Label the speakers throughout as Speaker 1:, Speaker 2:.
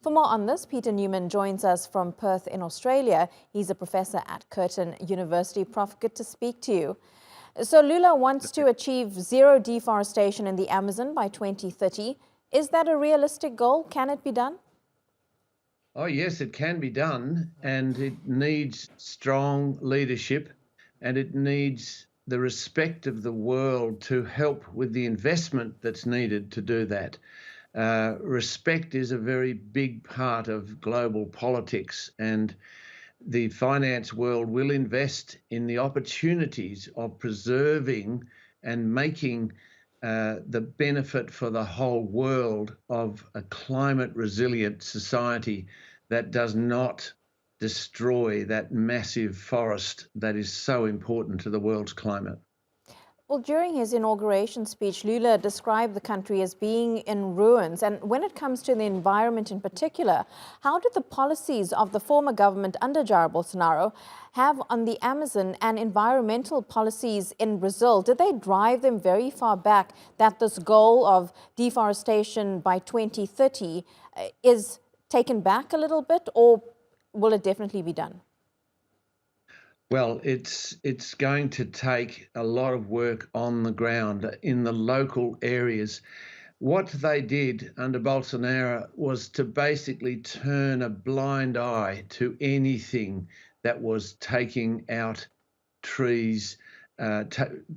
Speaker 1: For more on this, Peter Newman joins us from Perth in Australia. He's a professor at Curtin University. Prof, good to speak to you. So Lula wants to achieve zero deforestation in the Amazon by 2030. Is that a realistic goal? Can it be done?
Speaker 2: Oh, yes, it can be done, and it needs strong leadership, and it needs the respect of the world to help with the investment that's needed to do that. Respect is a very big part of global politics, and the finance world will invest in the opportunities of preserving and making the benefit for the whole world of a climate resilient society that does not destroy that massive forest that is so important to the world's climate.
Speaker 1: Well, during his inauguration speech, Lula described the country as being in ruins. And when it comes to the environment in particular, how did the policies of the former government under Jair Bolsonaro have on the Amazon and environmental policies in Brazil? Did they drive them very far back that this goal of deforestation by 2030 is taken back a little bit, or will it definitely be done?
Speaker 2: Well, it's going to take a lot of work on the ground in the local areas. What they did under Bolsonaro was to basically turn a blind eye to anything that was taking out trees,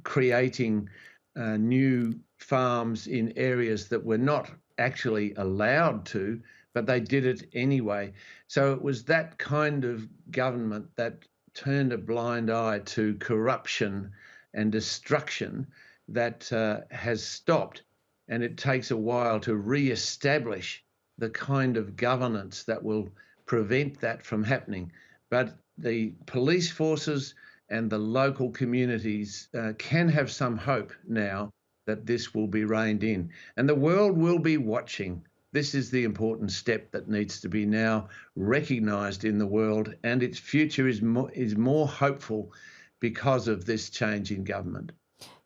Speaker 2: creating new farms in areas that were not actually allowed to, but they did it anyway. So it was that kind of government that turned a blind eye to corruption and destruction that has stopped. And it takes a while to re-establish the kind of governance that will prevent that from happening. But the police forces and the local communities can have some hope now that this will be reined in. And the world will be watching. This is the important step that needs to be now recognised in the world, and its future is more hopeful because of this change in government.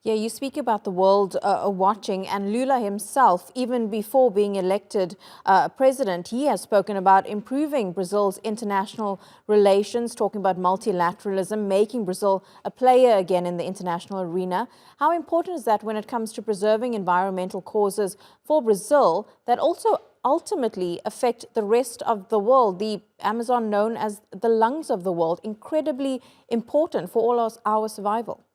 Speaker 1: Yeah, you speak about the world watching, and Lula himself, even before being elected president, he has spoken about improving Brazil's international relations, talking about multilateralism, making Brazil a player again in the international arena. How important is that when it comes to preserving environmental causes for Brazil that also ultimately affect the rest of the world? The Amazon, known as the lungs of the world, incredibly important for all our survival.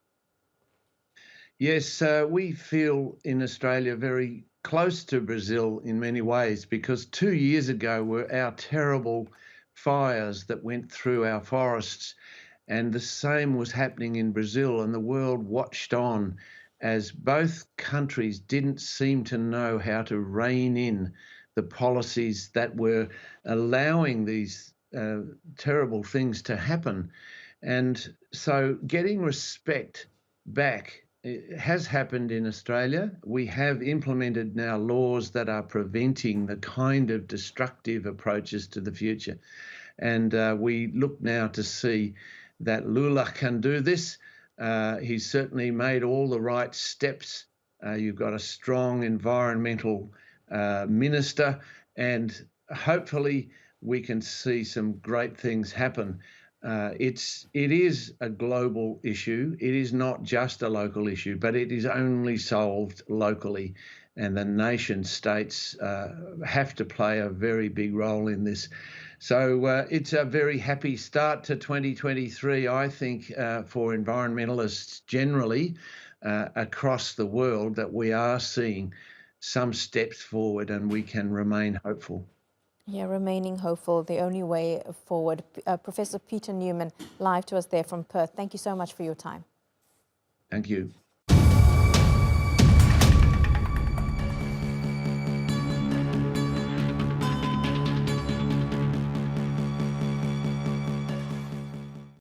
Speaker 2: Yes, we feel in Australia very close to Brazil in many ways, because 2 years ago were our terrible fires that went through our forests, and the same was happening in Brazil, and the world watched on as both countries didn't seem to know how to rein in the policies that were allowing these terrible things to happen. And so getting respect back, it has happened in Australia. We have implemented now laws that are preventing the kind of destructive approaches to the future. And we look now to see that Lula can do this. He's certainly made all the right steps. You've got a strong environmental minister, and hopefully we can see some great things happen. It is a global issue. It is not just a local issue, but it is only solved locally, and the nation states have to play a very big role in this. So it's a very happy start to 2023, I think, for environmentalists generally across the world, that we are seeing some steps forward and we can remain hopeful.
Speaker 1: Yeah, remaining hopeful, the only way forward. Professor Peter Newman, live to us there from Perth. Thank you so much for your time.
Speaker 2: Thank you.